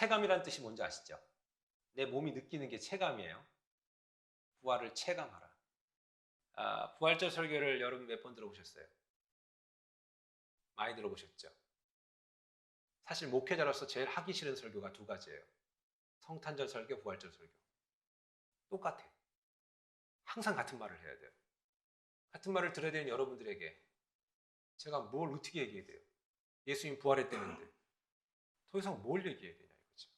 체감이란 뜻이 뭔지 아시죠? 내 몸이 느끼는 게 체감이에요. 부활을 체감하라. 부활절 설교를 여러분 몇 번 들어보셨어요? 많이 들어보셨죠? 사실 목회자로서 제일 하기 싫은 설교가 두 가지예요. 성탄절 설교, 부활절 설교. 똑같아요. 항상 같은 말을 해야 돼요. 같은 말을 들어야 되는 여러분들에게 제가 뭘 어떻게 얘기해야 돼요? 예수님 부활했다는데 더 이상 뭘 얘기해야 되냐 이거죠.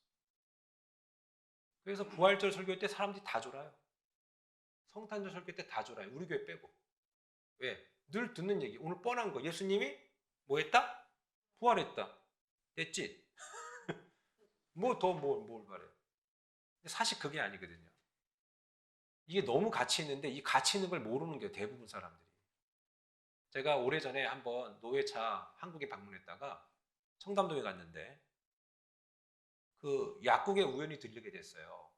그래서 부활절 설교 때 사람들이 다 졸아요. 성탄절 설교 때 다 졸아요. 우리 교회 빼고. 왜? 늘 듣는 얘기. 오늘 뻔한 거. 예수님이 뭐 했다? 부활했다. 됐지? 뭐 더 뭘 말해? 사실 그게 아니거든요. 이게 너무 가치 있는데 이 가치 있는 걸 모르는 게 대부분 사람들이. 제가 오래전에 한번 노회차 한국에 방문했다가 청담동에 갔는데 그 약국에 우연히 들르게 됐어요.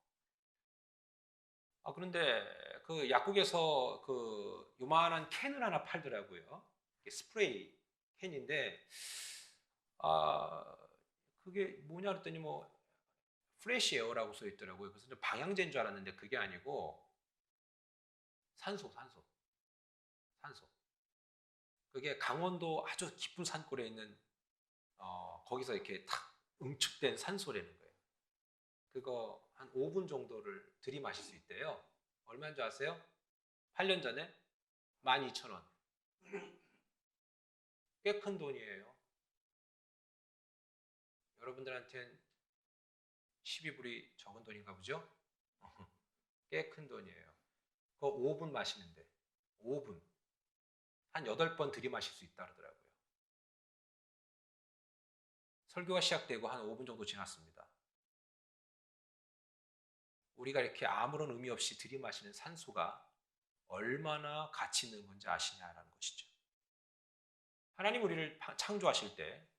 그런데 그 약국에서 그 요만한 캔을 하나 팔더라고요. 스프레이 캔인데 그게 뭐냐 그랬더니 뭐 프레시 에어라고 써 있더라고요. 그래서 방향제인 줄 알았는데 그게 아니고 산소. 그게 강원도 아주 깊은 산골에 있는 거기서 이렇게 탁 응축된 산소라는 거예요. 그거 한 5분 정도를 들이마실 수 있대요. 얼마인 줄 아세요? 8년 전에 12,000원. 꽤 큰 돈이에요. 여러분들한테는 12불이 적은 돈인가 보죠? 꽤 큰 돈이에요. 그거 5분 마시는데 5분. 한 8번 들이마실 수 있다 그러더라고요. 설교가 시작되고 한 5분 정도 지났습니다. 우리가 이렇게 아무런 의미 없이 들이마시는 산소가 얼마나 가치 있는 건지 아시냐라는 것이죠. 하나님 우리를 창조하실 때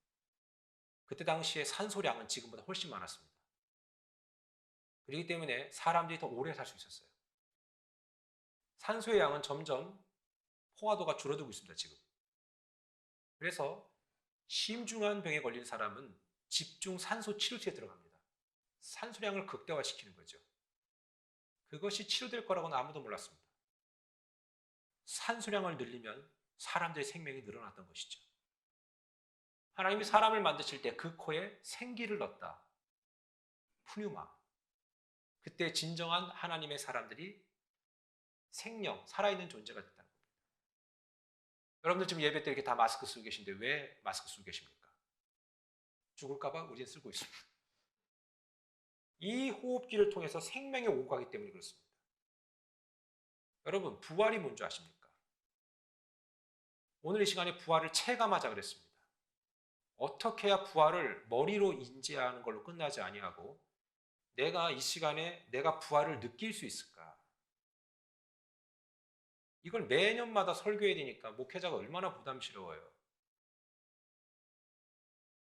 그때 당시에 산소량은 지금보다 훨씬 많았습니다. 그렇기 때문에 사람들이 더 오래 살 수 있었어요. 산소의 양은 점점 포화도가 줄어들고 있습니다, 지금. 그래서 심중한 병에 걸린 사람은 집중 산소 치료제에 들어갑니다. 산소량을 극대화시키는 거죠. 그것이 치료될 거라고는 아무도 몰랐습니다. 산소량을 늘리면 사람들의 생명이 늘어났던 것이죠. 하나님이 사람을 만드실 때 그 코에 생기를 넣었다. 푸뉴마. 그때 진정한 하나님의 사람들이 생명, 살아있는 존재가 됐다는 겁니다. 여러분들 지금 예배 때 이렇게 다 마스크 쓰고 계신데 왜 마스크 쓰고 계십니까? 죽을까봐 우리는 쓰고 있습니다. 이 호흡기를 통해서 생명이 오고 가기 때문에 그렇습니다. 여러분, 부활이 뭔지 아십니까? 오늘 이 시간에 부활을 체감하자 그랬습니다. 어떻게 해야 부활을 머리로 인지하는 걸로 끝나지 아니하고 내가 이 시간에 내가 부활을 느낄 수 있을까? 이걸 매년마다 설교해야 되니까 목회자가 얼마나 부담스러워요.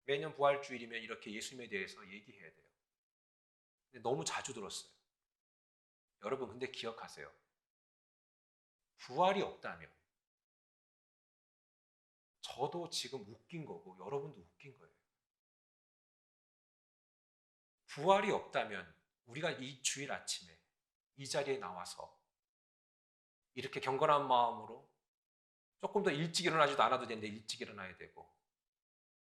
매년 부활주일이면 이렇게 예수님에 대해서 얘기해야 돼요. 근데 너무 자주 들었어요. 여러분 근데 기억하세요. 부활이 없다면 저도 지금 웃긴 거고 여러분도 웃긴 거예요. 부활이 없다면 우리가 이 주일 아침에 이 자리에 나와서 이렇게 경건한 마음으로 조금 더 일찍 일어나지도 않아도 되는데 일찍 일어나야 되고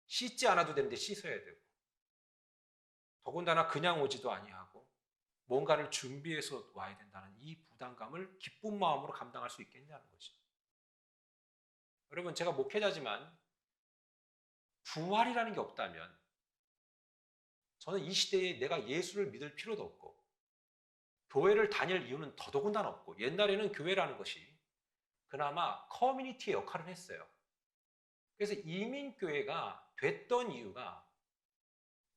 씻지 않아도 되는데 씻어야 되고 더군다나 그냥 오지도 아니하고 뭔가를 준비해서 와야 된다는 이 부담감을 기쁜 마음으로 감당할 수 있겠냐는 것이죠. 여러분 제가 목회자지만 부활이라는 게 없다면 저는 이 시대에 내가 예수를 믿을 필요도 없고 교회를 다닐 이유는 더더군다나 없고 옛날에는 교회라는 것이 그나마 커뮤니티의 역할을 했어요. 그래서 이민교회가 됐던 이유가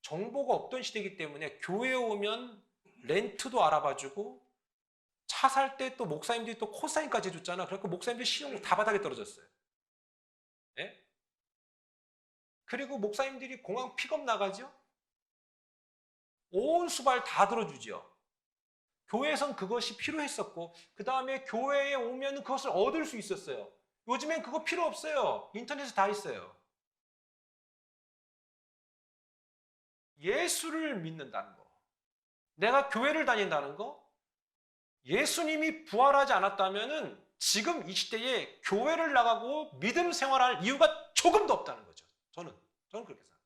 정보가 없던 시대이기 때문에 교회에 오면 렌트도 알아봐주고 차 살 때 또 목사님들이 또 코사인까지 해줬잖아. 그래서 목사님들 신용 다 바닥에 떨어졌어요. 예? 그리고 목사님들이 공항 픽업 나가죠? 온 수발 다 들어주죠. 교회에선 그것이 필요했었고 그 다음에 교회에 오면 그것을 얻을 수 있었어요. 요즘엔 그거 필요 없어요. 인터넷에 다 있어요. 예수를 믿는다는 거, 내가 교회를 다닌다는 거, 예수님이 부활하지 않았다면은 지금 이 시대에 교회를 나가고 믿음 생활할 이유가 조금도 없다는 거죠. 저는 그렇게 생각해요.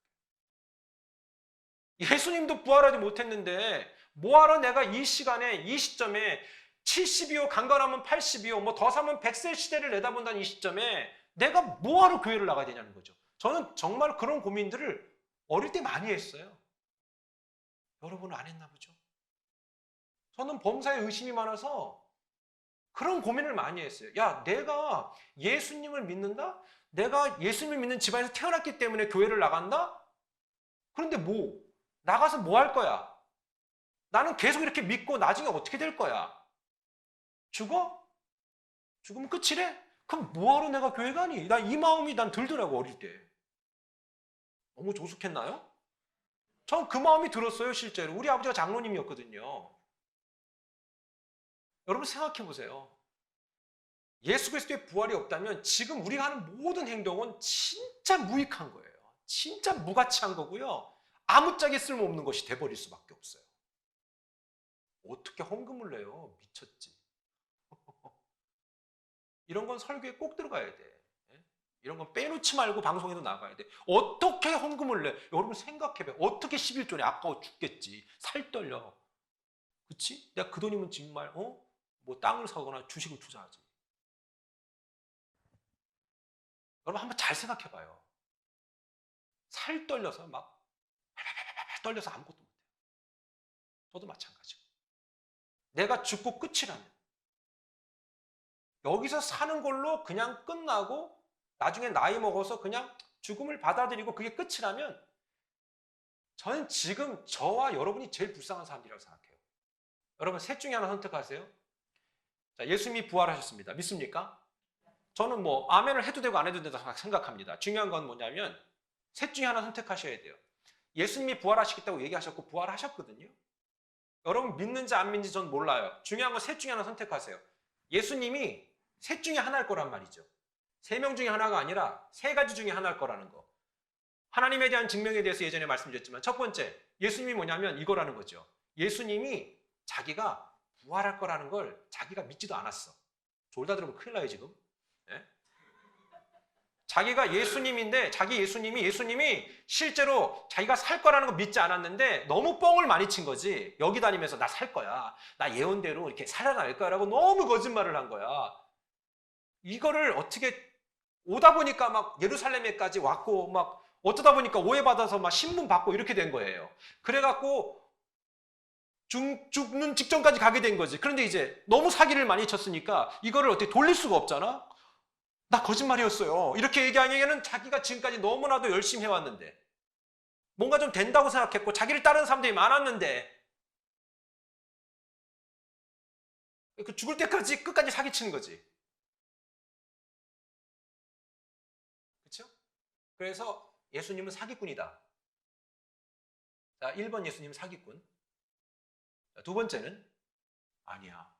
예수님도 부활하지 못했는데 뭐하러 내가 이 시간에 이 시점에 70이요 강건하면 80이요 뭐 더 사면 100세 시대를 내다본다는 이 시점에 내가 뭐하러 교회를 나가야 되냐는 거죠. 저는 정말 그런 고민들을 어릴 때 많이 했어요. 여러분은 안 했나 보죠? 저는 범사에 의심이 많아서 그런 고민을 많이 했어요. 야, 내가 예수님을 믿는다? 내가 예수님을 믿는 집안에서 태어났기 때문에 교회를 나간다? 그런데 뭐? 나가서 뭐 할 거야? 나는 계속 이렇게 믿고 나중에 어떻게 될 거야? 죽어? 죽으면 끝이래? 그럼 뭐하러 내가 교회 가니? 나 이 마음이 난 들더라고, 어릴 때. 너무 조숙했나요? 전 그 마음이 들었어요, 실제로. 우리 아버지가 장로님이었거든요. 여러분 생각해 보세요. 예수 그리스도의 부활이 없다면 지금 우리가 하는 모든 행동은 진짜 무익한 거예요. 진짜 무가치한 거고요. 아무짝에 쓸모없는 것이 돼버릴 수밖에 없어요. 어떻게 헌금을 내요? 미쳤지. 이런 건 설교에 꼭 들어가야 돼. 이런 건 빼놓지 말고 방송에도 나가야 돼. 어떻게 헌금을 내? 여러분 생각해봐요. 어떻게 11조네? 아까워 죽겠지. 살 떨려. 그치? 내가 그 돈이면 정말 뭐 땅을 사거나 주식을 투자하지. 여러분 한번 잘 생각해봐요. 살 떨려서 막 떨려서 아무것도 못해요. 저도 마찬가지고. 내가 죽고 끝이라면 여기서 사는 걸로 그냥 끝나고 나중에 나이 먹어서 그냥 죽음을 받아들이고 그게 끝이라면 저는 지금 저와 여러분이 제일 불쌍한 사람들이라고 생각해요. 여러분 셋 중에 하나 선택하세요. 자, 예수님이 부활하셨습니다. 믿습니까? 저는 뭐 아멘을 해도 되고 안 해도 된다고 생각합니다. 중요한 건 뭐냐면 셋 중에 하나 선택하셔야 돼요. 예수님이 부활하시겠다고 얘기하셨고 부활하셨거든요. 여러분 믿는지 안 믿는지 전 몰라요. 중요한 건 셋 중에 하나 선택하세요. 예수님이 셋 중에 하나일 거란 말이죠. 3명 중에 하나가 아니라 3가지 중에 하나일 거라는 거. 하나님에 대한 증명에 대해서 예전에 말씀드렸지만 첫 번째, 예수님이 뭐냐면 이거라는 거죠. 예수님이 자기가 부활할 거라는 걸 자기가 믿지도 않았어. 졸다 들으면 큰일 나요 지금. 네? 자기가 예수님인데 자기 예수님이 실제로 자기가 살 거라는 거 믿지 않았는데 너무 뻥을 많이 친 거지. 여기 다니면서 나 살 거야. 나 예언대로 이렇게 살아날 거야 라고 너무 거짓말을 한 거야. 이거를 어떻게 오다 보니까 막 예루살렘에까지 왔고 막 어쩌다 보니까 오해받아서 막 신문 받고 이렇게 된 거예요. 그래갖고 죽는 직전까지 가게 된 거지. 그런데 이제 너무 사기를 많이 쳤으니까 이거를 어떻게 돌릴 수가 없잖아. 나 거짓말이었어요. 이렇게 얘기하기에는 자기가 지금까지 너무나도 열심히 해왔는데 뭔가 좀 된다고 생각했고 자기를 따르는 사람들이 많았는데 그 죽을 때까지 끝까지 사기치는 거지. 그렇죠? 그래서 예수님은 사기꾼이다. 자, 1번 예수님은 사기꾼. 자, 두 번째는 아니야.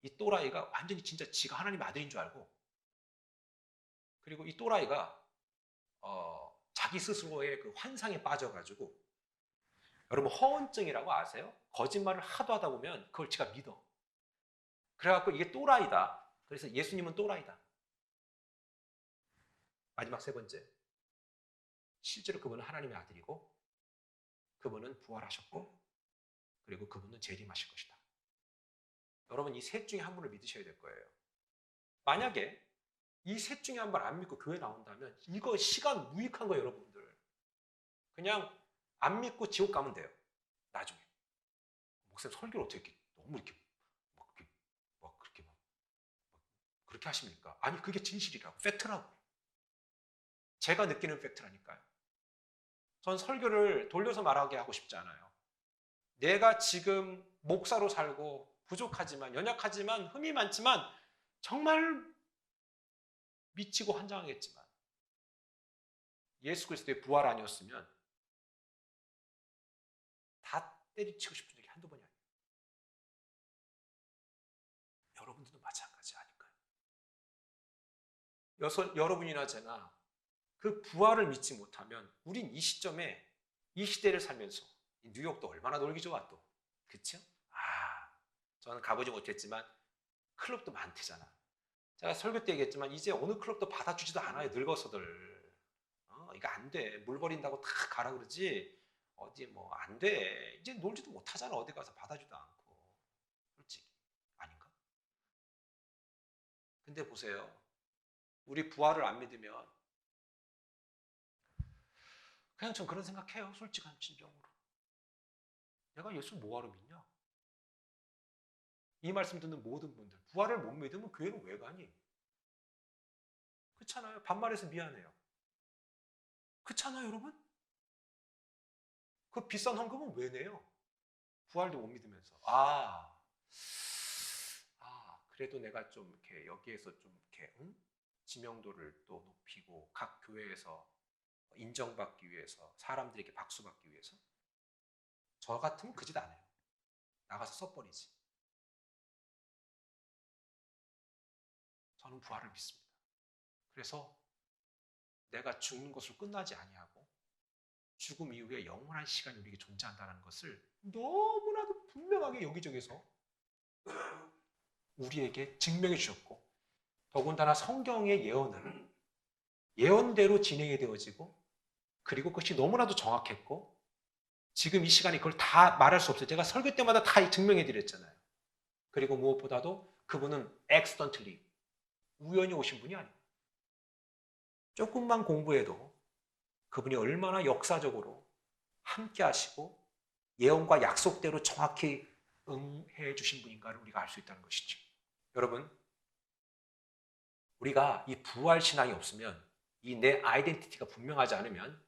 이 또라이가 완전히 진짜 지가 하나님의 아들인 줄 알고 그리고 이 또라이가 자기 스스로의 그 환상에 빠져가지고 여러분 허언증이라고 아세요? 거짓말을 하도 하다 보면 그걸 지가 믿어. 그래갖고 이게 또라이다. 그래서 예수님은 또라이다. 마지막 세 번째. 실제로 그분은 하나님의 아들이고 그분은 부활하셨고 그리고 그분은 재림하실 것이다. 여러분 이 셋 중에 한 분을 믿으셔야 될 거예요. 만약에 이 셋 중에 한 분 안 믿고 교회 나온다면 이거 시간 무익한 거예요, 여러분들. 그냥 안 믿고 지옥 가면 돼요. 나중에. 목사님 설교를 어떻게 너무 이렇게 그렇게 하십니까? 아니 그게 진실이라고. 팩트라고. 제가 느끼는 팩트라니까요. 전 설교를 돌려서 말하게 하고 싶지 않아요. 내가 지금 목사로 살고 부족하지만 연약하지만 흠이 많지만 정말 미치고 환장하겠지만 예수 그리스도의 부활 아니었으면 다 때리치고 싶은 적이 한두 번이 아니에요. 여러분들도 마찬가지 아닐까요? 여러분이나 제가 그 부활을 믿지 못하면 우린 이 시점에 이 시대를 살면서 뉴욕도 얼마나 놀기 좋아 또. 그쵸? 저는 가보지 못했지만 클럽도 많대잖아. 제가 설교 때 얘기했지만 이제 어느 클럽도 받아주지도 않아요. 늙어서들. 이거 안 돼. 물 버린다고 다 가라 그러지. 어디 뭐 안 돼. 이제 놀지도 못하잖아. 어디 가서 받아주지도 않고. 솔직히. 아닌가? 근데 보세요. 우리 부활을 안 믿으면 그냥 전 그런 생각해요. 솔직한 진정으로. 내가 예수 뭐하러 믿냐? 이 말씀 듣는 모든 분들 부활을 못 믿으면 교회는 왜 가니? 그렇잖아요. 반말해서 미안해요. 그렇잖아요, 여러분? 그 비싼 헌금은 왜 내요? 부활도 못 믿으면서. 그래도 내가 좀 이렇게 여기에서 좀 이렇게 지명도를 또 높이고 각 교회에서 인정받기 위해서 사람들에게 박수 받기 위해서 저 같으면 그 짓 안 해요. 나가서 써버리지. 저는 부활을 믿습니다. 그래서 내가 죽는 것으로 끝나지 아니하고 죽음 이후에 영원한 시간이 우리에게 존재한다는 것을 너무나도 분명하게 여기저기서 우리에게 증명해 주셨고 더군다나 성경의 예언은 예언대로 진행이 되어지고 그리고 그것이 너무나도 정확했고 지금 이 시간에 그걸 다 말할 수 없어요. 제가 설교 때마다 다 증명해 드렸잖아요. 그리고 무엇보다도 그분은 accidentally 우연히 오신 분이 아니에요. 조금만 공부해도 그분이 얼마나 역사적으로 함께 하시고 예언과 약속대로 정확히 응해 주신 분인가를 우리가 알 수 있다는 것이죠. 여러분, 우리가 이 부활 신앙이 없으면 이 내 아이덴티티가 분명하지 않으면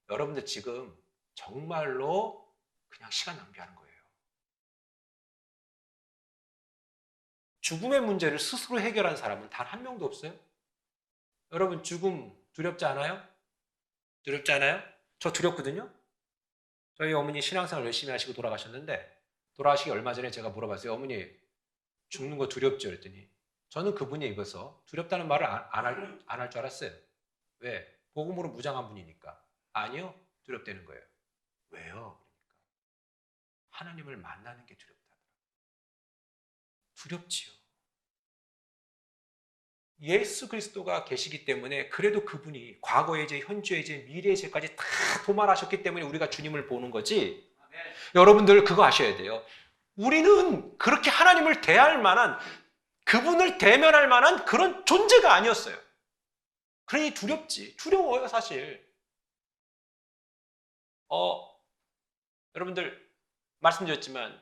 여러분들 지금 정말로 그냥 시간 낭비하는 거예요. 죽음의 문제를 스스로 해결한 사람은 단 한 명도 없어요. 여러분 죽음 두렵지 않아요? 두렵지 않아요? 저 두렵거든요. 저희 어머니 신앙생활 열심히 하시고 돌아가셨는데 돌아가시기 얼마 전에 제가 물어봤어요. 어머니 죽는 거 두렵죠? 그랬더니 저는 그분에 입어서 두렵다는 말을 안 할 줄 알았어요. 왜? 복음으로 무장한 분이니까. 아니요. 두렵다는 거예요. 왜요? 그러니까 하나님을 만나는 게 두렵다. 두렵지요. 예수 그리스도가 계시기 때문에 그래도 그분이 과거의 죄, 현재의 죄, 미래의 죄까지 다 도말하셨기 때문에 우리가 주님을 보는 거지. 여러분들 그거 아셔야 돼요. 우리는 그렇게 하나님을 대할 만한 그분을 대면할 만한 그런 존재가 아니었어요. 그러니 두렵지. 두려워요, 사실. 여러분들 말씀드렸지만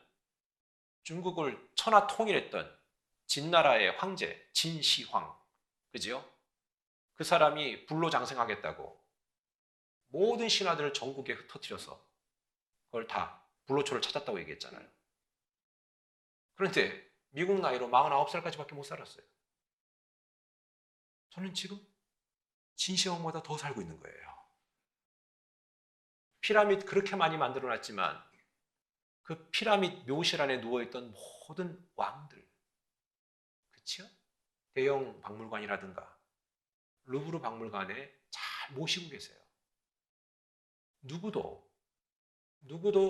중국을 천하 통일했던 진나라의 황제 진시황, 그죠? 그 사람이 불로장생하겠다고 모든 신하들을 전국에 흩어뜨려서 그걸 다 불로초를 찾았다고 얘기했잖아요. 그런데 미국 나이로 49살까지밖에 못 살았어요. 저는 지금 진시황보다 더 살고 있는 거예요. 피라미드 그렇게 많이 만들어놨지만 그 피라미드 묘실 안에 누워있던 모든 왕들, 그렇죠? 대형 박물관이라든가 루브르 박물관에 잘 모시고 계세요. 누구도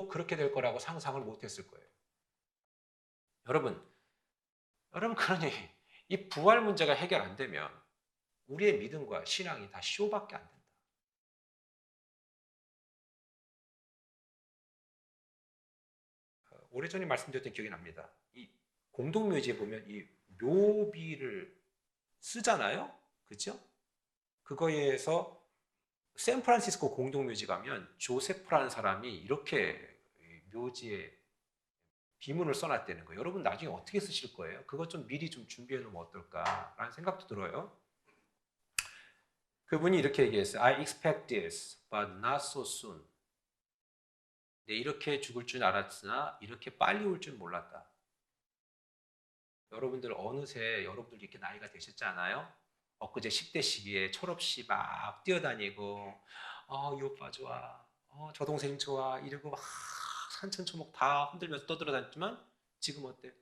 그렇게 될 거라고 상상을 못했을 거예요. 여러분 그러니 이 부활 문제가 해결 안 되면 우리의 믿음과 신앙이 다 쇼밖에 안 된다. 오래전에 말씀드렸던 기억이 납니다. 이 공동묘지에 보면 이 묘비를 쓰잖아요. 그죠? 그거에서 샌프란시스코 공동묘지 가면 조세프라는 사람이 이렇게 묘지에 비문을 써놨다는 거예요. 여러분 나중에 어떻게 쓰실 거예요? 그것 좀 미리 좀 준비해 놓으면 어떨까라는 생각도 들어요. 그분이 이렇게 얘기했어요. I expect this, but not so soon. 네, 이렇게 죽을 줄 알았으나 이렇게 빨리 올 줄 몰랐다. 여러분들 어느새 여러분들 이렇게 나이가 되셨지 않아요? 엊그제 10대 시기에 철없이 막 뛰어다니고 이 오빠 좋아, 저 동생 좋아 이러고 막 산천초목 다 흔들면서 떠들어다녔지만 지금 어때?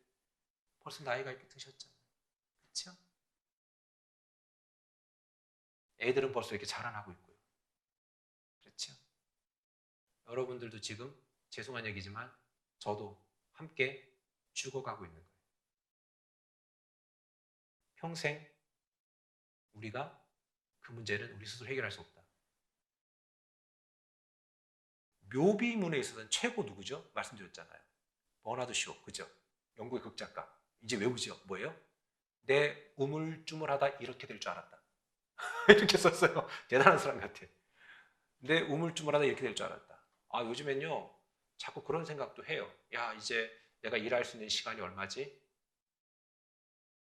벌써 나이가 이렇게 드셨잖아요. 그렇죠? 애들은 벌써 이렇게 자라나고 있고요. 그렇죠? 여러분들도 지금 죄송한 얘기지만 저도 함께 죽어가고 있는 거예요. 평생 우리가 그 문제는 우리 스스로 해결할 수 없다. 묘비문에 있어서는 최고 누구죠? 말씀드렸잖아요. 버나드 쇼, 그죠? 영국의 극작가. 이제 외우죠. 뭐예요? 내 우물쭈물하다 이렇게 될 줄 알았다. 이렇게 썼어요. 대단한 사람 같아. 내 우물쭈물하다 이렇게 될 줄 알았다. 아, 요즘엔요, 자꾸 그런 생각도 해요. 야, 이제 내가 일할 수 있는 시간이 얼마지?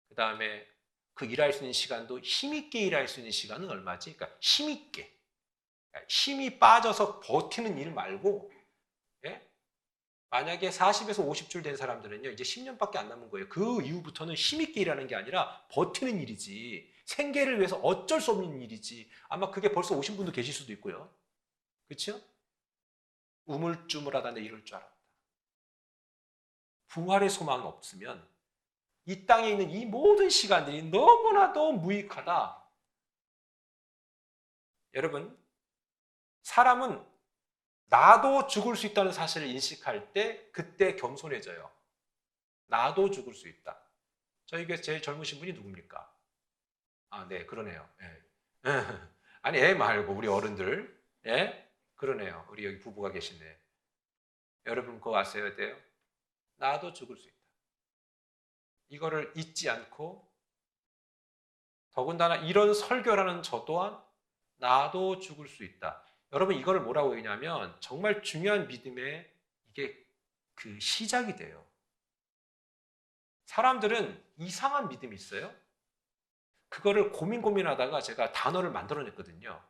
그 다음에 그 일할 수 있는 시간도 힘있게 일할 수 있는 시간은 얼마지? 그러니까 힘있게. 힘이 빠져서 버티는 일 말고, 예? 만약에 40에서 50줄 된 사람들은요, 이제 10년밖에 안 남은 거예요. 그 이후부터는 힘있게 일하는 게 아니라 버티는 일이지. 생계를 위해서 어쩔 수 없는 일이지. 아마 그게 벌써 오신 분도 계실 수도 있고요. 그렇죠? 우물쭈물하다 내 이럴 줄 알았다. 부활의 소망이 없으면 이 땅에 있는 이 모든 시간들이 너무나도 무익하다. 여러분, 사람은 나도 죽을 수 있다는 사실을 인식할 때 그때 겸손해져요. 나도 죽을 수 있다. 저희 교회 제일 젊으신 분이 누굽니까? 아, 네, 그러네요. 예. 아니, 애 말고 우리 어른들. 예? 그러네요. 우리 여기 부부가 계시네. 여러분 그거 아셔야 돼요. 나도 죽을 수 있다. 이거를 잊지 않고 더군다나 이런 설교를 하는 저 또한 나도 죽을 수 있다. 여러분 이거를 뭐라고 얘기냐면 정말 중요한 믿음의 이게 그 시작이 돼요. 사람들은 이상한 믿음이 있어요. 그거를 고민하다가 제가 단어를 만들어냈거든요.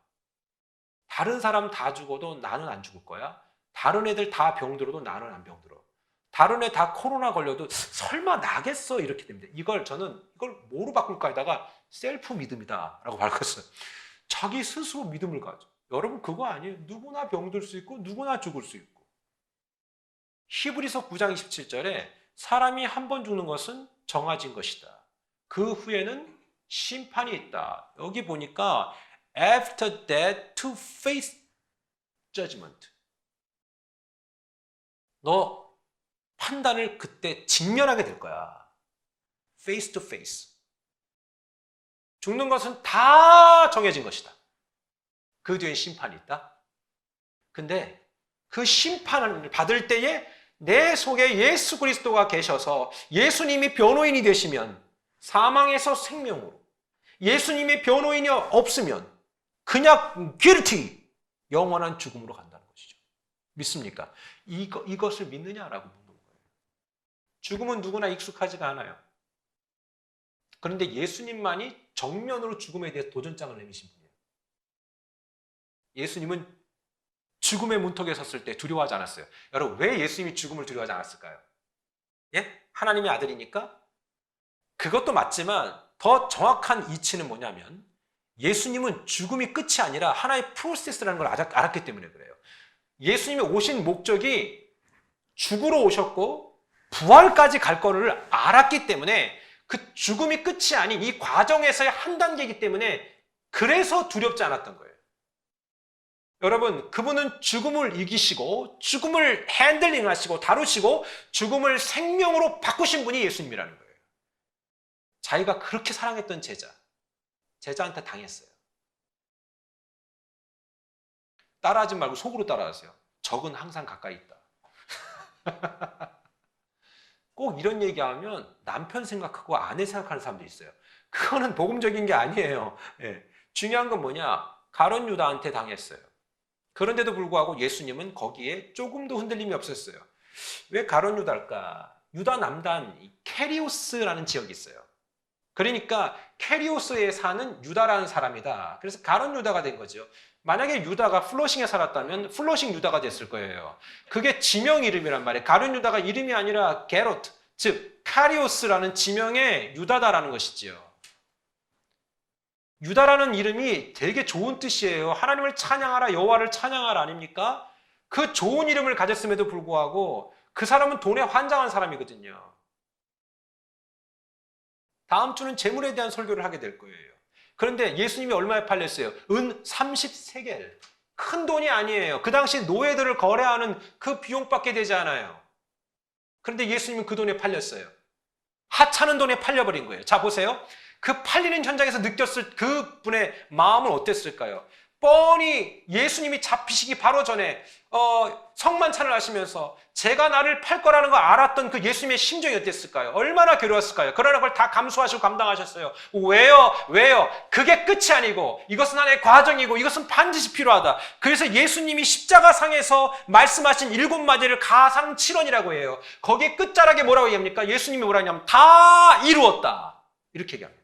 다른 사람 다 죽어도 나는 안 죽을 거야. 다른 애들 다 병들어도 나는 안 병들어. 다른 애 다 코로나 걸려도 설마 나겠어 이렇게 됩니다. 저는 이걸 뭐로 바꿀까 하다가 셀프 믿음이다라고 바꿨어요. 자기 스스로 믿음을 가져. 여러분 그거 아니에요. 누구나 병들 수 있고 누구나 죽을 수 있고. 히브리서 9장 27절에 사람이 한 번 죽는 것은 정해진 것이다. 그 후에는 심판이 있다. 여기 보니까 after death to face judgment. 너 판단을 그때 직면하게 될 거야. face to face. 죽는 것은 다 정해진 것이다. 그 뒤엔 심판이 있다. 근데 그 심판을 받을 때에 내 속에 예수 그리스도가 계셔서 예수님이 변호인이 되시면 사망에서 생명으로, 예수님의 변호인이 없으면 그냥 guilty, 영원한 죽음으로 간다는 것이죠. 믿습니까? 이것을 믿느냐라고 묻는 거예요. 죽음은 누구나 익숙하지가 않아요. 그런데 예수님만이 정면으로 죽음에 대해 도전장을 내미신 분이에요. 예수님은 죽음의 문턱에 섰을 때 두려워하지 않았어요. 여러분, 왜 예수님이 죽음을 두려워하지 않았을까요? 예? 하나님의 아들이니까? 그것도 맞지만 더 정확한 이치는 뭐냐면 예수님은 죽음이 끝이 아니라 하나의 프로세스라는 걸 알았기 때문에 그래요. 예수님이 오신 목적이 죽으러 오셨고 부활까지 갈 거를 알았기 때문에 그 죽음이 끝이 아닌 이 과정에서의 한 단계이기 때문에 그래서 두렵지 않았던 거예요. 여러분, 그분은 죽음을 이기시고 죽음을 핸들링하시고 다루시고 죽음을 생명으로 바꾸신 분이 예수님이라는 거예요. 자기가 그렇게 사랑했던 제자한테 당했어요. 따라하지 말고 속으로 따라하세요. 적은 항상 가까이 있다. 꼭 이런 얘기하면 남편 생각하고 아내 생각하는 사람도 있어요. 그거는 복음적인 게 아니에요. 예. 중요한 건 뭐냐? 가룟 유다한테 당했어요. 그런데도 불구하고 예수님은 거기에 조금도 흔들림이 없었어요. 왜 가룟 유다일까? 유다 남단 캐리오스라는 지역이 있어요. 그러니까 캐리오스에 사는 유다라는 사람이다. 그래서 가룟 유다가 된 거죠. 만약에 유다가 플러싱에 살았다면 플러싱 유다가 됐을 거예요. 그게 지명 이름이란 말이에요. 가룟 유다가 이름이 아니라 게로트, 즉 카리오스라는 지명의 유다다라는 것이지요. 유다라는 이름이 되게 좋은 뜻이에요. 하나님을 찬양하라, 여호와를 찬양하라 아닙니까? 그 좋은 이름을 가졌음에도 불구하고 그 사람은 돈에 환장한 사람이거든요. 다음 주는 재물에 대한 설교를 하게 될 거예요. 그런데 예수님이 얼마에 팔렸어요? 은 30세겔. 큰 돈이 아니에요. 그 당시 노예들을 거래하는 그 비용밖에 되지 않아요. 그런데 예수님은 그 돈에 팔렸어요. 하찮은 돈에 팔려버린 거예요. 자, 보세요. 그 팔리는 현장에서 느꼈을 그 분의 마음은 어땠을까요? 뻔히 예수님이 잡히시기 바로 전에 성만찬을 하시면서 제가 나를 팔 거라는 걸 알았던 그 예수님의 심정이 어땠을까요? 얼마나 괴로웠을까요? 그러나 그걸 다 감수하시고 감당하셨어요. 왜요? 그게 끝이 아니고 이것은 하나의 과정이고 이것은 반드시 필요하다. 그래서 예수님이 십자가상에서 말씀하신 7마디를 가상칠언이라고 해요. 거기에 끝자락에 뭐라고 얘기합니까? 예수님이 뭐라고 하냐면 다 이루었다. 이렇게 얘기합니다.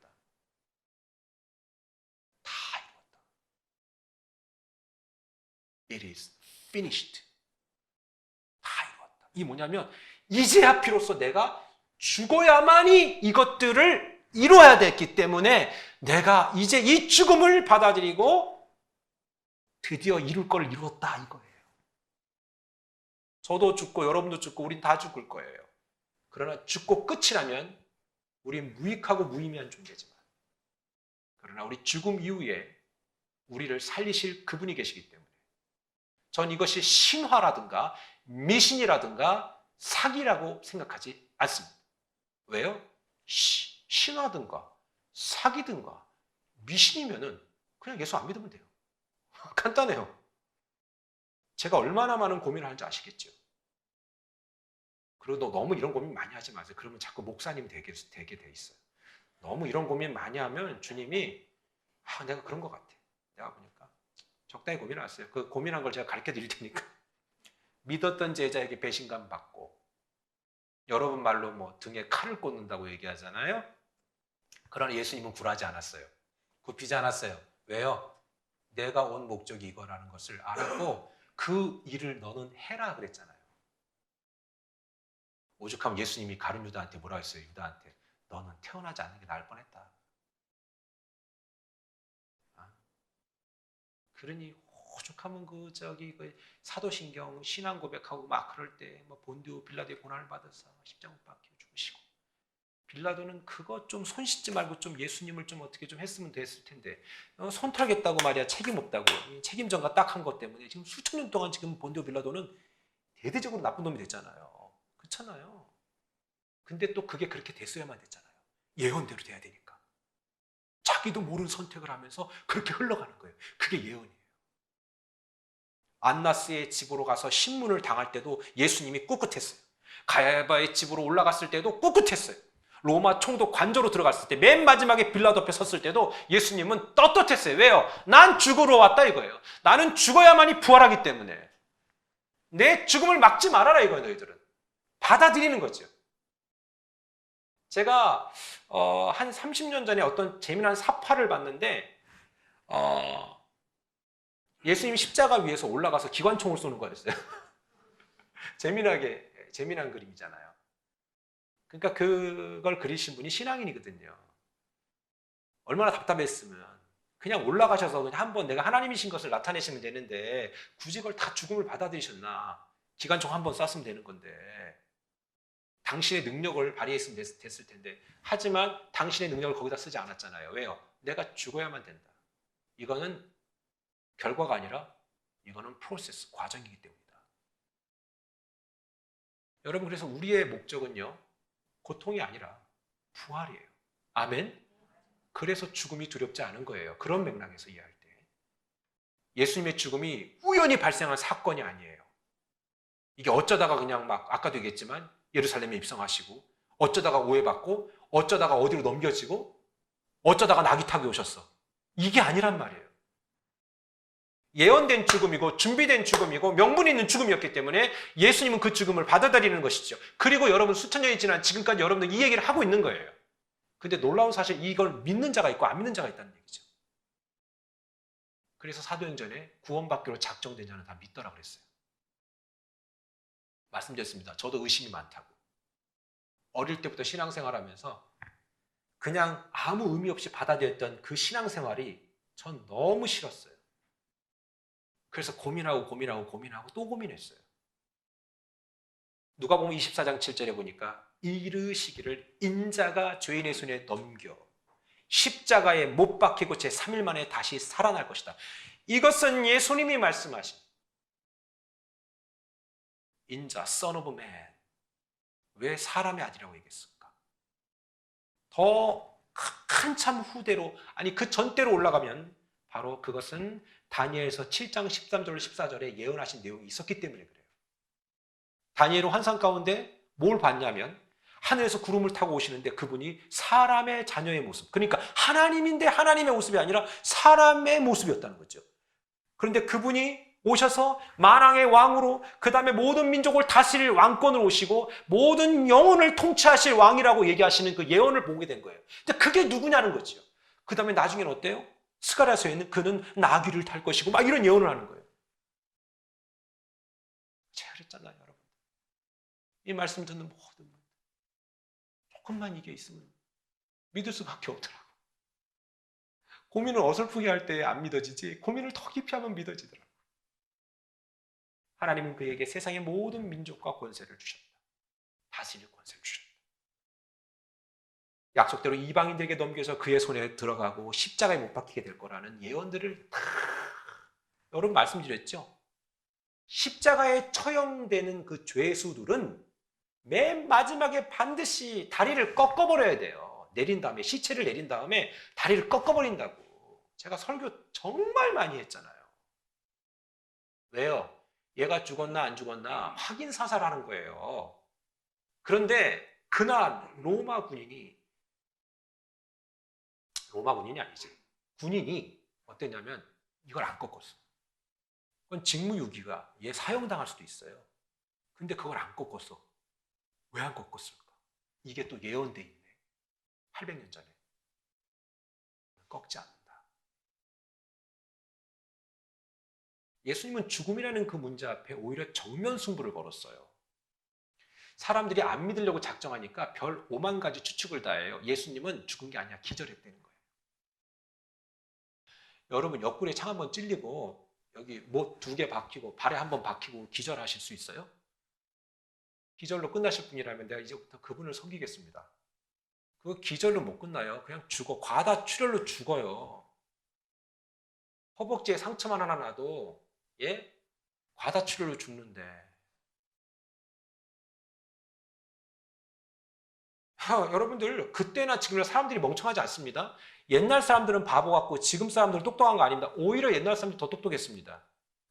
It is finished. 다 이루었다. 이게 뭐냐면 이제야 비로소 내가 죽어야만이 이것들을 이루어야 됐기 때문에 내가 이제 이 죽음을 받아들이고 드디어 이룰 걸 이루었다 이거예요. 저도 죽고 여러분도 죽고 우린 다 죽을 거예요. 그러나 죽고 끝이 나면 우린 무익하고 무의미한 존재지만 그러나 우리 죽음 이후에 우리를 살리실 그분이 계시기 때문에 전 이것이 신화라든가 미신이라든가 사기라고 생각하지 않습니다. 왜요? 신화든가 사기든가 미신이면은 그냥 예수 안 믿으면 돼요. 간단해요. 제가 얼마나 많은 고민을 하는지 아시겠죠? 그리고 너무 이런 고민 많이 하지 마세요. 그러면 자꾸 목사님 되게 돼 있어요. 너무 이런 고민 많이 하면 주님이 내가 그런 것 같아. 내가 보니까 적당히 고민하세요. 그 고민한 걸 제가 가르쳐 드릴 테니까. 믿었던 제자에게 배신감 받고 여러분 말로 뭐 등에 칼을 꽂는다고 얘기하잖아요. 그러나 예수님은 굴하지 않았어요. 굽히지 않았어요. 왜요? 내가 온 목적이 이거라는 것을 알았고 그 일을 너는 해라 그랬잖아요. 오죽하면 예수님이 가룟 유다한테 뭐라 했어요? 유다한테 너는 태어나지 않는 게 나을 뻔했다. 그러니 오죽하면 그 사도신경 신앙 고백하고 막 그럴 때 뭐 본디오 빌라도의 고난을 받아서 십자가 못 박혀 죽으시고 빌라도는 그거 좀 손 씻지 말고 좀 예수님을 좀 어떻게 좀 했으면 됐을 텐데 손 털겠다고 말이야 책임 없다고 책임 전가 딱 한 것 때문에 지금 수천 년 동안 지금 본디오 빌라도는 대대적으로 나쁜 놈이 됐잖아요. 그렇잖아요. 근데 또 그게 그렇게 됐어야만 됐잖아요. 예언대로 돼야 되니까. 자기도 모르는 선택을 하면서 그렇게 흘러가는 거예요. 그게 예언이에요. 안나스의 집으로 가서 신문을 당할 때도 예수님이 꿋꿋했어요. 가야바의 집으로 올라갔을 때도 꿋꿋했어요. 로마 총독 관저로 들어갔을 때 맨 마지막에 빌라도 앞에 섰을 때도 예수님은 떳떳했어요. 왜요? 난 죽으러 왔다 이거예요. 나는 죽어야만이 부활하기 때문에 내 죽음을 막지 말아라 이거예요. 너희들은 받아들이는 거죠. 제가 한 30년 전에 어떤 재미난 사파를 봤는데 예수님이 십자가 위에서 올라가서 기관총을 쏘는 거였어요. 재미난 그림이잖아요. 그러니까 그걸 그리신 분이 신앙인이거든요. 얼마나 답답했으면 그냥 올라가셔서 그냥 한번 내가 하나님이신 것을 나타내시면 되는데 굳이 그걸 다 죽음을 받아들이셨나. 기관총 한번 쐈으면 되는 건데 당신의 능력을 발휘했으면 됐을 텐데 하지만 당신의 능력을 거기다 쓰지 않았잖아요. 왜요? 내가 죽어야만 된다. 이거는 결과가 아니라 이거는 프로세스, 과정이기 때문이다. 여러분 그래서 우리의 목적은요. 고통이 아니라 부활이에요. 아멘? 그래서 죽음이 두렵지 않은 거예요. 그런 맥락에서 이해할 때. 예수님의 죽음이 우연히 발생한 사건이 아니에요. 이게 어쩌다가 그냥 막 아까도 얘기했지만 예루살렘에 입성하시고 어쩌다가 오해받고 어쩌다가 어디로 넘겨지고 어쩌다가 낙이 타고 오셨어. 이게 아니란 말이에요. 예언된 죽음이고 준비된 죽음이고 명분 있는 죽음이었기 때문에 예수님은 그 죽음을 받아들이는 것이죠. 그리고 여러분 수천 년이 지난 지금까지 여러분들 이 얘기를 하고 있는 거예요. 근데 놀라운 사실 이걸 믿는 자가 있고 안 믿는 자가 있다는 얘기죠. 그래서 사도행전에 구원받기로 작정된 자는 다 믿더라 그랬어요. 말씀드렸습니다. 저도 의심이 많다고. 어릴 때부터 신앙생활하면서 그냥 아무 의미 없이 받아들였던 그 신앙생활이 전 너무 싫었어요. 그래서 고민하고 또 고민했어요. 누가복음 24장 7절에 보니까 이르시기를 인자가 죄인의 손에 넘겨 십자가에 못 박히고 제 3일 만에 다시 살아날 것이다. 이것은 예수님이 말씀하신 인자, Son of Man. 왜 사람의 아들이라고 얘기했을까? 더 한참 후대로, 아니 그 전대로 올라가면 바로 그것은 다니엘서 7장 13절 14절에 예언하신 내용이 있었기 때문에 그래요. 다니엘은 환상 가운데 뭘 봤냐면 하늘에서 구름을 타고 오시는데 그분이 사람의 자녀의 모습, 그러니까 하나님인데 하나님의 모습이 아니라 사람의 모습이었다는 거죠. 그런데 그분이 오셔서 만왕의 왕으로 그 다음에 모든 민족을 다스릴 왕권을 오시고 모든 영혼을 통치하실 왕이라고 얘기하시는 그 예언을 보게 된 거예요. 근데 그게 누구냐는 거죠. 그 다음에 나중에는 어때요? 스가랴서에는 그는 나귀를 탈 것이고 막 이런 예언을 하는 거예요. 제가 그랬잖아요, 여러분. 이 말씀 듣는 모든 분 조금만 이게 있으면 믿을 수밖에 없더라고. 고민을 어설프게 할 때 안 믿어지지 고민을 더 깊이 하면 믿어지더라고. 하나님은 그에게 세상의 모든 민족과 권세를 주셨다. 다스릴 권세를 주셨다. 약속대로 이방인들에게 넘겨서 그의 손에 들어가고 십자가에 못 박히게 될 거라는 예언들을 다 여러분 말씀드렸죠. 십자가에 처형되는 그 죄수들은 맨 마지막에 반드시 다리를 꺾어버려야 돼요. 내린 다음에 시체를 내린 다음에 다리를 꺾어버린다고. 제가 설교 정말 많이 했잖아요. 왜요? 얘가 죽었나 안 죽었나 확인 사살하는 거예요. 그런데 그날 로마 군인이 아니지. 군인이 어땠냐면 이걸 안 꺾었어. 그건 직무유기가 얘 사형당할 수도 있어요. 근데 그걸 안 꺾었어. 왜 안 꺾었을까? 이게 또 예언돼 있네. 800년 전에. 꺾지 않는다. 예수님은 죽음이라는 그 문제 앞에 오히려 정면 승부를 걸었어요. 사람들이 안 믿으려고 작정하니까 별 5만 가지 추측을 다 해요. 예수님은 죽은 게 아니야. 기절했다는 거예요. 여러분 옆구리에 창 한번 찔리고 여기 못 2개 박히고 발에 한번 박히고 기절하실 수 있어요? 기절로 끝나실 분이라면 내가 이제부터 그분을 섬기겠습니다. 그 기절로 못 끝나요. 그냥 죽어. 과다출혈로 죽어요. 허벅지에 상처만 하나 나도 과다출혈로 죽는데. 여러분들 그때나 지금이나 사람들이 멍청하지 않습니다. 옛날 사람들은 바보 같고 지금 사람들은 똑똑한 거 아닙니다. 오히려 옛날 사람들이 더 똑똑했습니다.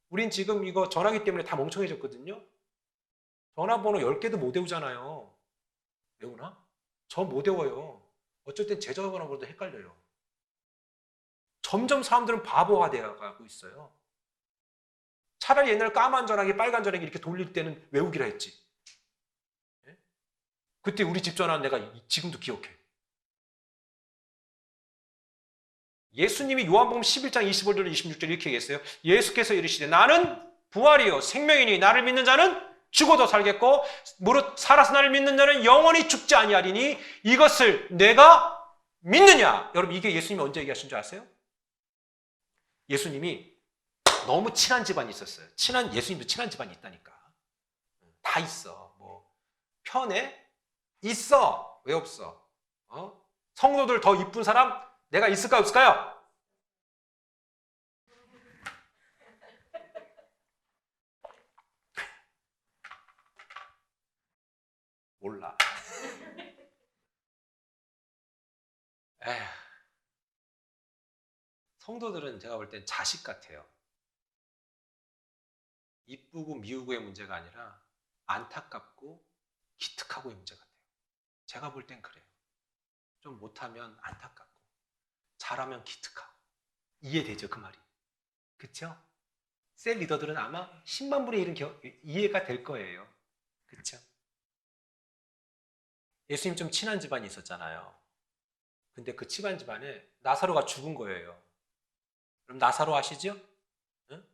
우린 지금 이거 전화기 때문에 다 멍청해졌거든요. 전화번호 10개도 못 외우잖아요. 외우나? 저 못 외워요. 어쩔 땐 제 전화번호도 헷갈려요. 점점 사람들은 바보가 되어가고 있어요. 차라리 옛날 까만 전화기, 빨간 전화기 이렇게 돌릴 때는 외우기라 했지. 그때 우리 집 전화 내가 지금도 기억해. 예수님이 요한복음 11장 25절 26절 이렇게 얘기했어요. 예수께서 이르시되 나는 부활이요 생명이니 나를 믿는 자는 죽어도 살겠고 무릇 살아서 나를 믿는 자는 영원히 죽지 아니하리니 이것을 내가 믿느냐. 여러분 이게 예수님이 언제 얘기하신 줄 아세요? 예수님이 너무 친한 집안이 있었어요. 예수님도 친한 집안이 있다니까. 다 있어. 뭐 편에 있어. 왜 없어? 성도들 더 이쁜 사람 내가 있을까요? 없을까요? 몰라. 에휴. 성도들은 제가 볼 땐 자식 같아요. 이쁘고 미우고의 문제가 아니라 안타깝고 기특하고의 문제 같아요. 제가 볼 땐 그래요. 좀 못하면 안타깝고 잘하면 기특하고. 이해되죠 그 말이? 그쵸? 셀 리더들은 아마 10만 분의 1은 이해가 될 거예요. 그쵸? 예수님 좀 친한 집안이 있었잖아요. 근데 그 친한 집안에 나사로가 죽은 거예요. 그럼 나사로 아시죠? 응?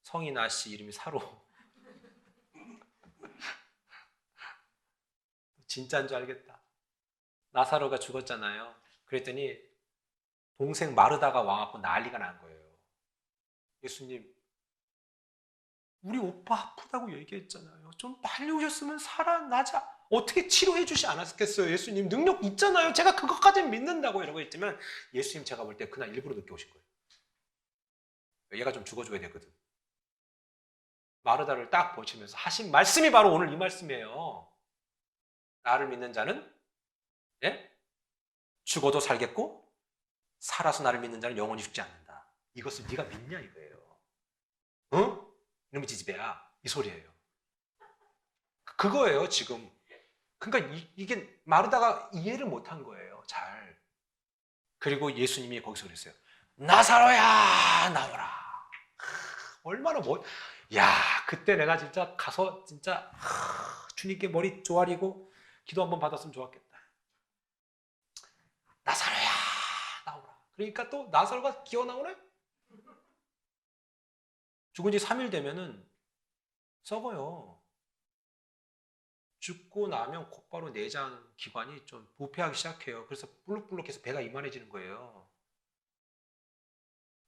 성이 나씨 이름이 사로. 진짜인 줄 알겠다. 나사로가 죽었잖아요. 그랬더니 동생 마르다가 와갖고 난리가 난 거예요. 예수님, 우리 오빠 아프다고 얘기했잖아요. 좀 빨리 오셨으면 살아나자. 어떻게 치료해 주지 않았겠어요? 예수님 능력 있잖아요. 제가 그것까지는 믿는다고 이러고 했지만 예수님 제가 볼 때 그날 일부러 늦게 오신 거예요. 얘가 좀 죽어줘야 되거든. 마르다를 딱 보시면서 하신 말씀이 바로 오늘 이 말씀이에요. 나를 믿는 자는 예? 죽어도 살겠고 살아서 나를 믿는 자는 영원히 죽지 않는다. 이것을 네가 믿냐 이거예요. 응? 이놈의 지지배야. 이 소리예요. 그거예요 지금. 그러니까 이게 마르다가 이해를 못한 거예요. 잘. 그리고 예수님이 거기서 그랬어요. 나사로야 나오라. 얼마나 야 그때 내가 진짜 가서 진짜 주님께 머리 조아리고 기도 한번 받았으면 좋았겠다. 나사로야 나오라. 그러니까 또 나사로가 기어 나오네. 죽은 지 3일 되면은 썩어요. 죽고 나면 곧바로 내장 기관이 좀 부패하기 시작해요. 그래서 불룩불룩해서 배가 이만해지는 거예요.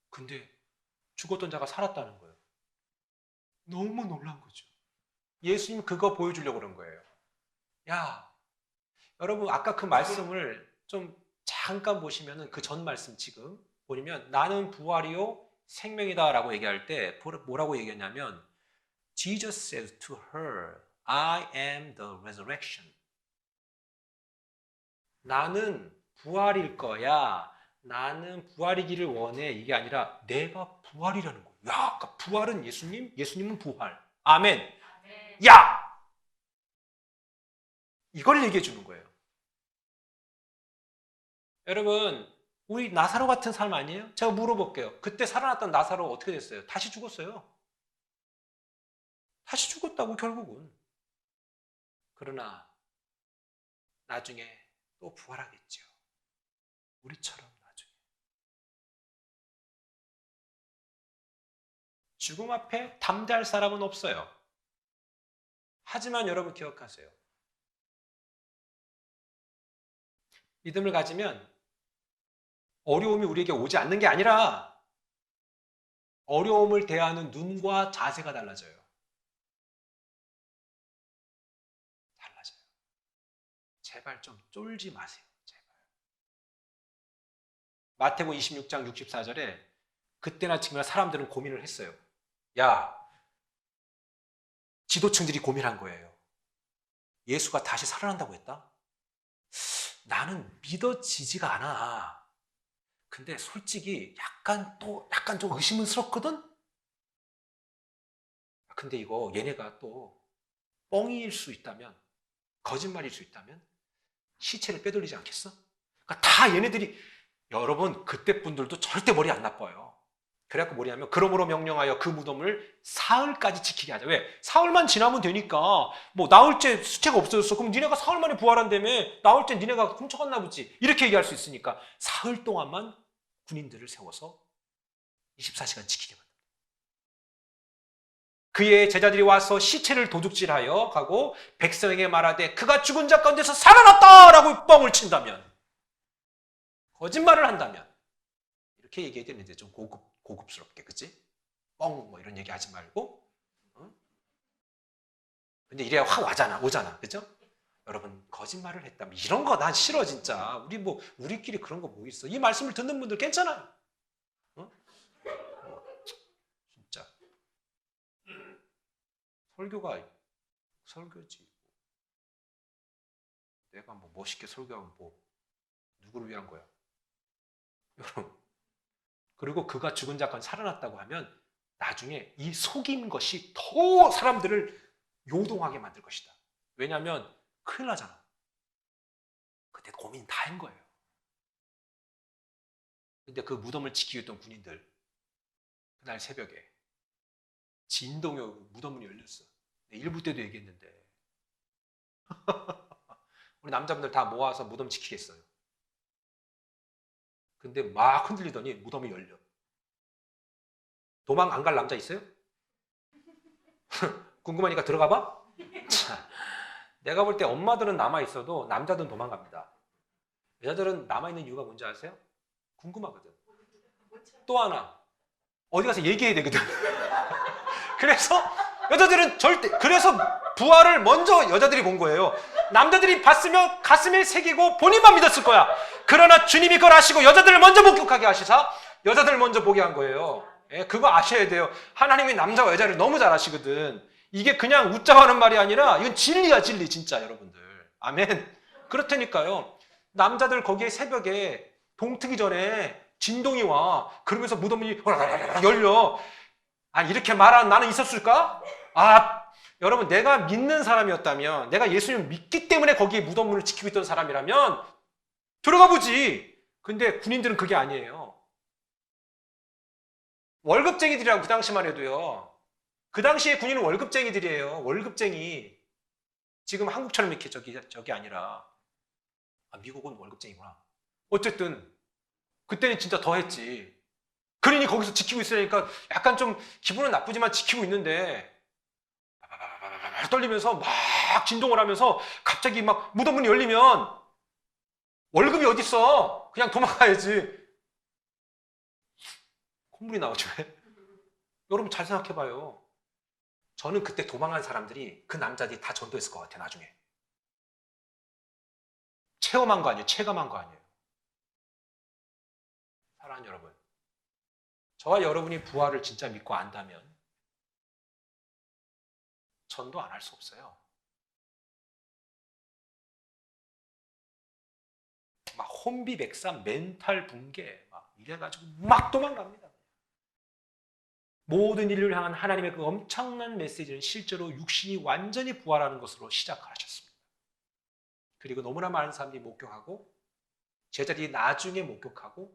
근데 죽었던 자가 살았다는 거예요. 너무 놀란 거죠. 예수님 그거 보여주려고 그런 거예요. 야, 여러분 아까 그 말씀을 좀 잠깐 보시면은 그 전 말씀 지금 보시면 나는 부활이요 생명이다 라고 얘기할 때 뭐라고 얘기했냐면 Jesus says to her I am the resurrection. 나는 부활일 거야. 나는 부활이기를 원해. 이게 아니라 내가 부활이라는 거예요. 야, 그러니까 부활은 예수님, 예수님은 부활. 아멘. 야! 이걸 얘기해 주는 거예요. 여러분, 우리 나사로 같은 삶 아니에요? 제가 물어볼게요. 그때 살아났던 나사로 어떻게 됐어요? 다시 죽었어요. 다시 죽었다고 결국은. 그러나 나중에 또 부활하겠죠. 우리처럼 나중에. 죽음 앞에 담대할 사람은 없어요. 하지만 여러분 기억하세요. 믿음을 가지면 어려움이 우리에게 오지 않는 게 아니라 어려움을 대하는 눈과 자세가 달라져요. 달라져요. 제발 좀 쫄지 마세요. 제발. 마태복음 26장 64절에 그때나 지금이나 사람들은 고민을 했어요. 야, 지도층들이 고민한 거예요. 예수가 다시 살아난다고 했다? 나는 믿어지지가 않아. 근데 솔직히 약간 좀 의심스럽거든? 근데 이거 얘네가 또 뻥일 수 있다면, 거짓말일 수 있다면 시체를 빼돌리지 않겠어? 그러니까 다 얘네들이, 여러분 그때 분들도 절대 머리 안 나빠요. 그래갖고 뭐냐면 그러므로 명령하여 그 무덤을 사흘까지 지키게 하자. 왜? 사흘만 지나면 되니까. 뭐 나흘째 수체가 없어졌어. 그럼 니네가 사흘 만에 부활한다며. 나흘째 니네가 훔쳐갔나 보지. 이렇게 얘기할 수 있으니까 사흘 동안만 군인들을 세워서 24시간 지키게 만듭니다. 그의 제자들이 와서 시체를 도둑질하여 가고 백성에게 말하되 그가 죽은 자 가운데서 살아났다라고 뻥을 친다면, 거짓말을 한다면 이렇게 얘기해야 되는데 좀 고급스럽게, 그치? 뻥 뭐 이런 얘기 하지 말고. 근데 이래야 확 오잖아, 그죠? 여러분 거짓말을 했다면 이런 거 난 싫어 진짜. 우리끼리 그런 거 뭐 있어? 이 말씀을 듣는 분들 괜찮아요. 진짜 설교가 설교지. 내가 뭐 멋있게 설교하면 뭐 누구를 위한 거야? 여러분, 그리고 그가 죽은 자 가운데 살아났다고 하면 나중에 이 속인 것이 더 사람들을 요동하게 만들 것이다. 왜냐하면 큰일 나잖아. 그때 고민 다 한 거예요. 근데 그 무덤을 지키고 있던 군인들, 그날 새벽에 진동에 무덤문이 열렸어. 일부 때도 얘기했는데 우리 남자분들 다 모아서 무덤 지키겠어요. 근데 막 흔들리더니 무덤이 열려. 도망 안 갈 남자 있어요? 궁금하니까 들어가 봐? 자, 내가 볼 때 엄마들은 남아있어도 남자들은 도망갑니다. 여자들은 남아있는 이유가 뭔지 아세요? 궁금하거든. 또 하나, 어디 가서 얘기해야 되거든. 그래서 여자들은 그래서 부활을 먼저 여자들이 본 거예요. 남자들이 봤으면 가슴에 새기고 본인만 믿었을 거야. 그러나 주님이 그걸 아시고 여자들을 먼저 목격하게 하시사 여자들을 먼저 보게 한 거예요. 예, 그거 아셔야 돼요. 하나님이 남자와 여자를 너무 잘 아시거든. 이게 그냥 웃자고 하는 말이 아니라 이건 진리야, 진리, 진짜, 여러분들. 아멘. 그렇다니까요. 남자들 거기에 새벽에 동트기 전에 진동이 와. 그러면서 무덤이 열려. 아, 이렇게 말하는 나는 있었을까? 아, 여러분, 내가 믿는 사람이었다면, 내가 예수님을 믿기 때문에 거기에 무덤문을 지키고 있던 사람이라면 들어가 보지. 근데 군인들은 그게 아니에요. 월급쟁이들이라고 그 당시만 해도요. 그 당시에 군인은 월급쟁이들이에요. 월급쟁이. 지금 한국처럼 이렇게 저기 아니라. 아, 미국은 월급쟁이구나. 어쨌든 그때는 진짜 더 했지. 군인이 거기서 지키고 있으니까 약간 좀 기분은 나쁘지만 지키고 있는데 떨리면서 막 진동을 하면서 갑자기 막 무덤문이 열리면 월급이 어딨어? 그냥 도망가야지. 콧물이 나오죠. 여러분 잘 생각해봐요. 저는 그때 도망간 사람들이 그 남자들이 다 전도했을 것 같아요. 나중에. 체험한 거 아니에요. 체감한 거 아니에요. 사랑하는 여러분. 저와 여러분이 부활을 진짜 믿고 안다면 전도 안 할 수 없어요. 막 혼비백산, 멘탈 붕괴 막 이래가지고 막 도망갑니다. 모든 인류를 향한 하나님의 그 엄청난 메시지는 실제로 육신이 완전히 부활하는 것으로 시작하셨습니다. 그리고 너무나 많은 사람들이 목격하고 제자들이 나중에 목격하고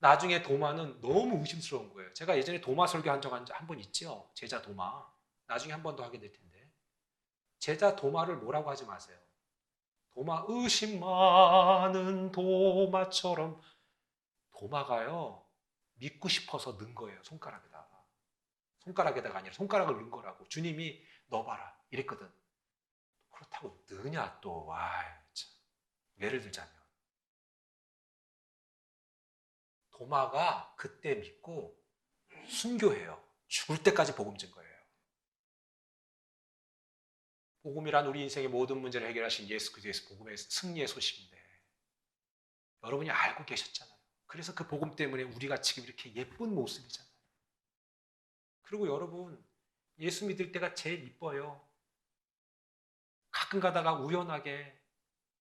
나중에 도마는 너무 의심스러운 거예요. 제가 예전에 도마 설교한 적 한 번 있죠. 제자 도마. 나중에 한 번 더 하게 될 텐데. 제자 도마를 뭐라고 하지 마세요. 도마, 의심 많은 도마처럼. 도마가요, 믿고 싶어서 넣은 거예요. 손가락에다가. 손가락에다가 아니라 손가락을 넣은 거라고. 주님이 넣어봐라 이랬거든. 그렇다고 넣으냐 또. 와, 참. 예를 들자면 도마가 그때 믿고 순교해요. 죽을 때까지 복음 전 거예요. 복음이란 우리 인생의 모든 문제를 해결하신 예수 그리스도의 복음의 승리의 소식인데 여러분이 알고 계셨잖아요. 그래서 그 복음 때문에 우리가 지금 이렇게 예쁜 모습이잖아요. 그리고 여러분, 예수 믿을 때가 제일 이뻐요. 가끔 가다가 우연하게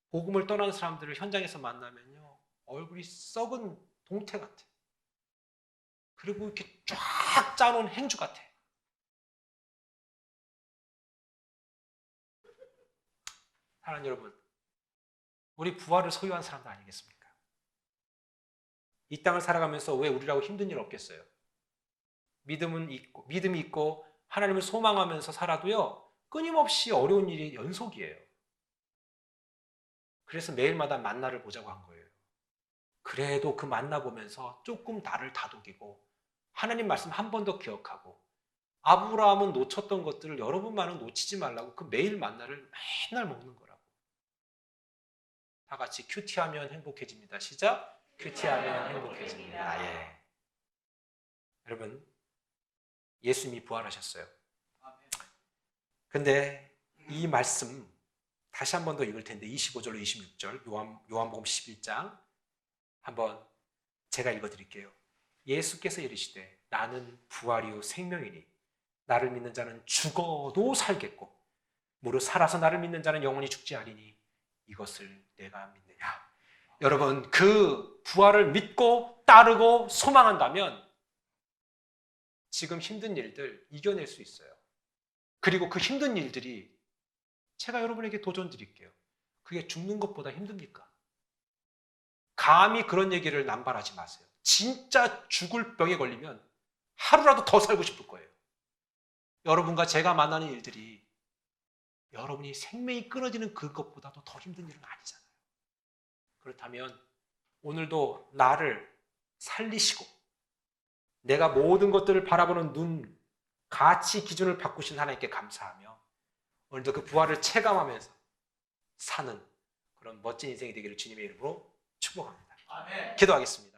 복음을 떠난 사람들을 현장에서 만나면요, 얼굴이 썩은 동태 같아. 그리고 이렇게 쫙 짜놓은 행주 같아. 사랑하는 여러분, 우리 부활을 소유한 사람들 아니겠습니까? 이 땅을 살아가면서 왜 우리라고 힘든 일 없겠어요? 믿음이 있고 하나님을 소망하면서 살아도요, 끊임없이 어려운 일이 연속이에요. 그래서 매일마다 만나를 보자고 한 거예요. 그래도 그 만나 보면서 조금 나를 다독이고 하나님 말씀 한 번 더 기억하고 아브라함은 놓쳤던 것들을 여러분만은 놓치지 말라고 그 매일 만나를 맨날 먹는 거라고. 다 같이 큐티하면 행복해집니다. 시작. 큐티하면 행복해집니다. 예. 여러분, 예수님이 부활하셨어요. 근데 이 말씀 다시 한 번 더 읽을 텐데 25절로 26절 요한복음 11장 한번 제가 읽어드릴게요. 예수께서 이르시되 나는 부활이요 생명이니 나를 믿는 자는 죽어도 살겠고 무릇 살아서 나를 믿는 자는 영원히 죽지 아니니 이것을 내가 믿느냐. 여러분, 그 부활을 믿고 따르고 소망한다면 지금 힘든 일들 이겨낼 수 있어요. 그리고 그 힘든 일들이 제가 여러분에게 도전 드릴게요. 그게 죽는 것보다 힘듭니까? 감히 그런 얘기를 남발하지 마세요. 진짜 죽을 병에 걸리면 하루라도 더 살고 싶을 거예요. 여러분과 제가 만나는 일들이 여러분이 생명이 끊어지는 그것보다도 더 힘든 일은 아니잖아요. 그렇다면 오늘도 나를 살리시고 내가 모든 것들을 바라보는 눈, 가치 기준을 바꾸신 하나님께 감사하며 오늘도 그 부활을 체감하면서 사는 그런 멋진 인생이 되기를 주님의 이름으로 축복합니다. 아멘. 기도하겠습니다.